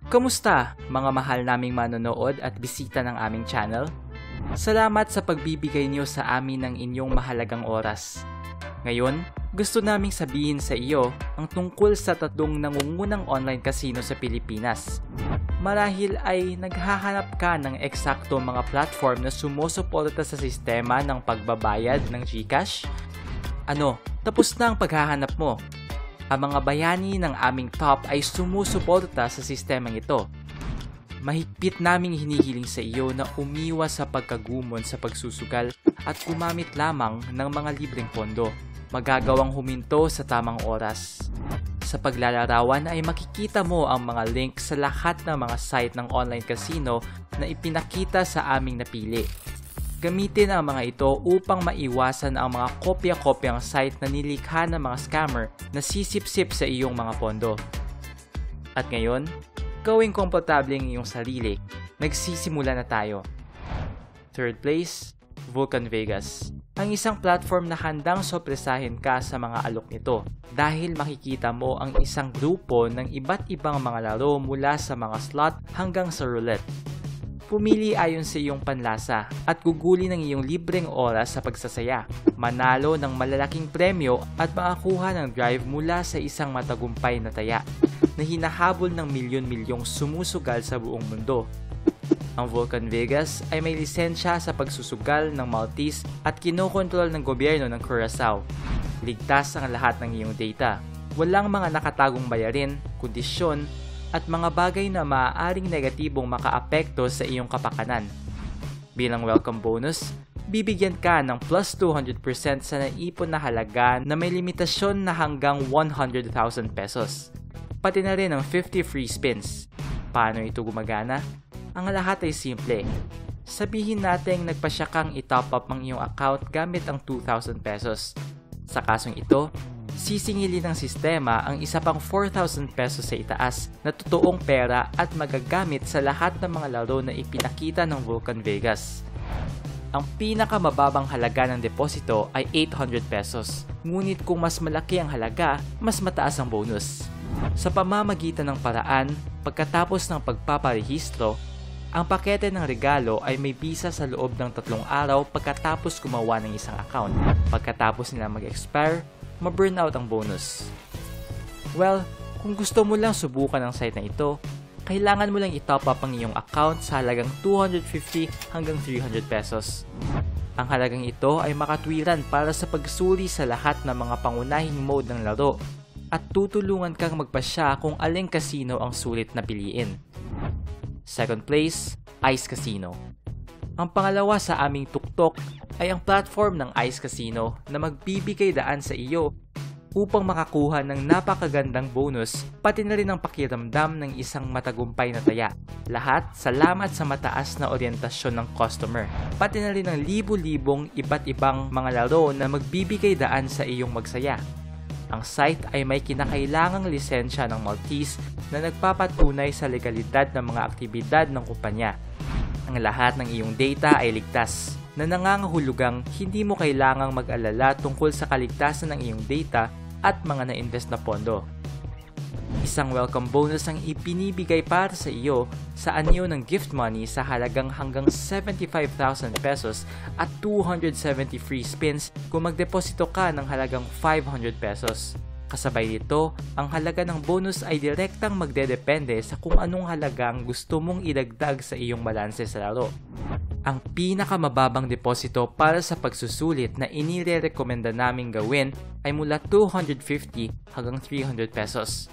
Kamusta mga mahal naming manonood at bisita ng aming channel? Salamat sa pagbibigay niyo sa amin ng inyong mahalagang oras. Ngayon, gusto naming sabihin sa iyo ang tungkol sa tatlong nangungunang online casino sa Pilipinas. Marahil ay naghahanap ka ng eksakto mga platform na sumusuporta sa sistema ng pagbabayad ng GCash? Ano, tapos na ang paghahanap mo? Ang mga bayani ng aming top ay sumusuporta sa sistemang ito. Mahigpit naming hinihiling sa iyo na umiwas sa pagkagumon sa pagsusugal at gumamit lamang ng mga libreng pondo. Magagawang huminto sa tamang oras. Sa paglalarawan ay makikita mo ang mga link sa lahat ng mga site ng online casino na ipinakita sa aming napili. Gamitin ang mga ito upang maiwasan ang mga kopya-kopyang site na nilikha ng mga scammer na sisip-sip sa iyong mga pondo. At ngayon, gawing komportable ang iyong sarili. Nagsisimula na tayo. Third place, Vulcan Vegas. Ang isang platform na handang sorpresahin ka sa mga alok nito dahil makikita mo ang isang grupo ng iba't ibang mga laro mula sa mga slot hanggang sa roulette. Pumili ayon sa iyong panlasa at guguli ng iyong libreng oras sa pagsasaya, manalo ng malalaking premyo at makakuha ng drive mula sa isang matagumpay na taya na hinahabol ng milyon-milyong sumusugal sa buong mundo. Ang Vulcan Vegas ay may lisensya sa pagsusugal ng Maltese at kinokontrol ng gobyerno ng Curaçao. Ligtas ang lahat ng iyong data. Walang mga nakatagong bayarin, kondisyon, at mga bagay na maaaring negatibong makaapekto sa iyong kapakanan. Bilang welcome bonus, bibigyan ka ng plus 200% sa naipon na halaga na may limitasyon na hanggang 100,000 pesos. Pati na rin ang 50 free spins. Paano ito gumagana? Ang lahat ay simple. Sabihin natin nagpasya kang i-top up ang iyong account gamit ang 2,000 pesos. Sa kasong ito, sisingilin ng sistema ang isa pang 4,000 pesos sa itaas na totoong pera at magagamit sa lahat ng mga laro na ipinakita ng Vulcan Vegas. Ang pinakamababang halaga ng deposito ay 800 pesos, ngunit kung mas malaki ang halaga, mas mataas ang bonus. Sa pamamagitan ng paraan, pagkatapos ng pagpaparehistro, ang pakete ng regalo ay may visa sa loob ng 3 araw pagkatapos gumawa ng isang account. Pagkatapos nila mag-expire, ma-burnout ang bonus. Well, kung gusto mo lang subukan ang site na ito, kailangan mo lang i-top up ang iyong account sa halagang 250 hanggang 300 pesos. Ang halagang ito ay makatwiran para sa pagsuri sa lahat ng mga pangunahing mode ng laro at tutulungan kang magpasya kung aling casino ang sulit na piliin. Second place, Ice Casino. Ang pangalawa sa aming tuktok ay ang platform ng Ice Casino na magbibigay daan sa iyo upang makakuha ng napakagandang bonus pati na rin ang pakiramdam ng isang matagumpay na taya. Lahat salamat sa mataas na oryentasyon ng customer. Pati na rin ang libu-libong iba't ibang mga laro na magbibigay daan sa iyong magsaya. Ang site ay may kinakailangang lisensya ng Maltese na nagpapatunay sa legalidad ng mga aktibidad ng kumpanya. Ang lahat ng iyong data ay ligtas, na nangangahulugang hindi mo kailangang mag-alala tungkol sa kaligtasan ng iyong data at mga na-invest na pondo. Isang welcome bonus ang ipinibigay para sa iyo sa anyo ng gift money sa halagang hanggang 75,000 pesos at 270 free spins kung magdeposito ka ng halagang 500 pesos. Kasabay nito, ang halaga ng bonus ay direktang magdedepende sa kung anong halagang gusto mong idagdag sa iyong balanse sa laro. Ang pinakamababang deposito para sa pagsusulit na inirerekomenda naming gawin ay mula 250 hanggang 300 pesos.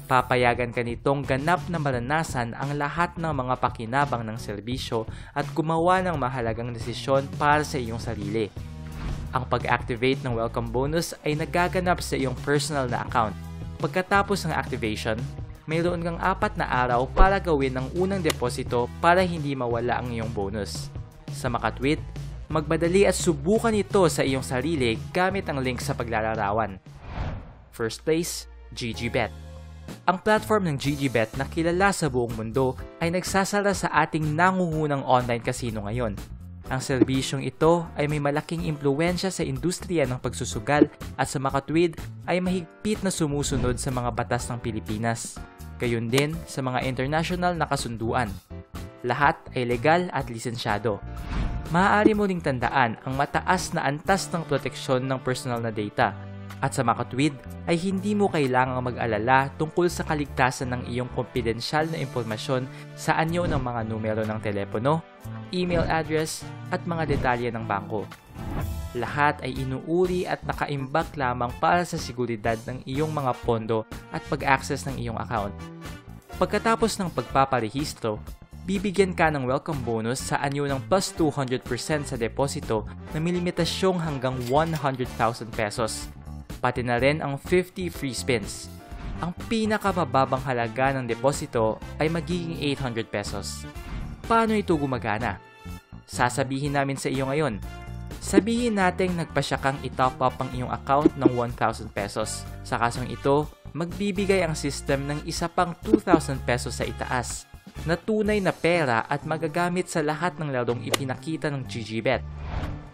Papayagan ka nitong ganap na maranasan ang lahat ng mga pakinabang ng serbisyo at gumawa ng mahalagang desisyon para sa iyong sarili. Ang pag-activate ng welcome bonus ay nagaganap sa iyong personal na account. Pagkatapos ng activation, mayroon kang 4 na araw para gawin ang unang deposito para hindi mawala ang iyong bonus. Sa makatwit, magmadali at subukan ito sa iyong sarili gamit ang link sa paglalarawan. First place, GGBet. Ang platform ng GGBet na kilala sa buong mundo ay nagsasara sa ating nangungunang online casino ngayon. Ang serbisyong ito ay may malaking impluwensya sa industriya ng pagsusugal at sa makatwid ay mahigpit na sumusunod sa mga batas ng Pilipinas. Gayun din sa mga international na kasunduan. Lahat ay legal at lisensyado. Maaari mo ring tandaan ang mataas na antas ng proteksyon ng personal na data. At sa makatwid ay hindi mo kailangang mag-alala tungkol sa kaligtasan ng iyong kumpidensyal na impormasyon sa anyo ng mga numero ng telepono, email address at mga detalye ng bangko. Lahat ay inuuri at nakaimbak lamang para sa seguridad ng iyong mga pondo at pag-access ng iyong account. Pagkatapos ng pagpaparehistro, bibigyan ka ng welcome bonus sa anyo ng plus 200% sa deposito na may limitasyong hanggang 100,000 pesos. Pati na rin ang 50 free spins. Ang pinakamababang halaga ng deposito ay magiging 800 pesos. Paano ito gumagana? Sasabihin namin sa iyo ngayon. Sabihin nating nagpasya kang i-top up ang iyong account ng 1,000 pesos. Sa kasong ito, magbibigay ang system ng isa pang 2,000 pesos sa itaas na tunay na pera at magagamit sa lahat ng larong ipinakita ng GGBet.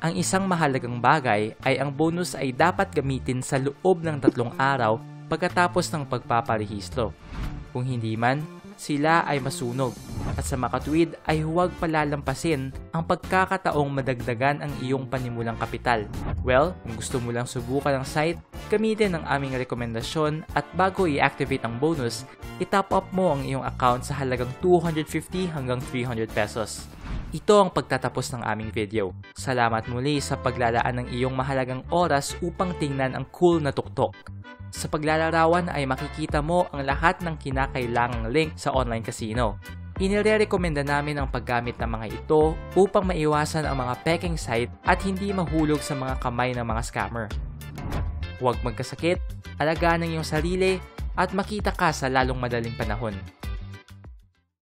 Ang isang mahalagang bagay ay ang bonus ay dapat gamitin sa loob ng 3 araw pagkatapos ng pagpaparehistro. Kung hindi man, sila ay masunog at sa makatwid ay huwag palalampasin ang pagkakataong madagdagan ang iyong panimulang kapital. Well, kung gusto mo lang subukan ang site, gamitin ang aming rekomendasyon at bago i-activate ang bonus, i-top up mo ang iyong account sa halagang 250 hanggang 300 pesos. Ito ang pagtatapos ng aming video. Salamat muli sa paglalaan ng iyong mahalagang oras upang tingnan ang cool na tuktok. Sa paglalarawan ay makikita mo ang lahat ng kinakailangang link sa online casino. Inirekomenda namin ang paggamit ng mga ito upang maiwasan ang mga peking site at hindi mahulog sa mga kamay ng mga scammer. Huwag magkasakit, alagaan ang iyong sarili at makita ka sa lalong madaling panahon.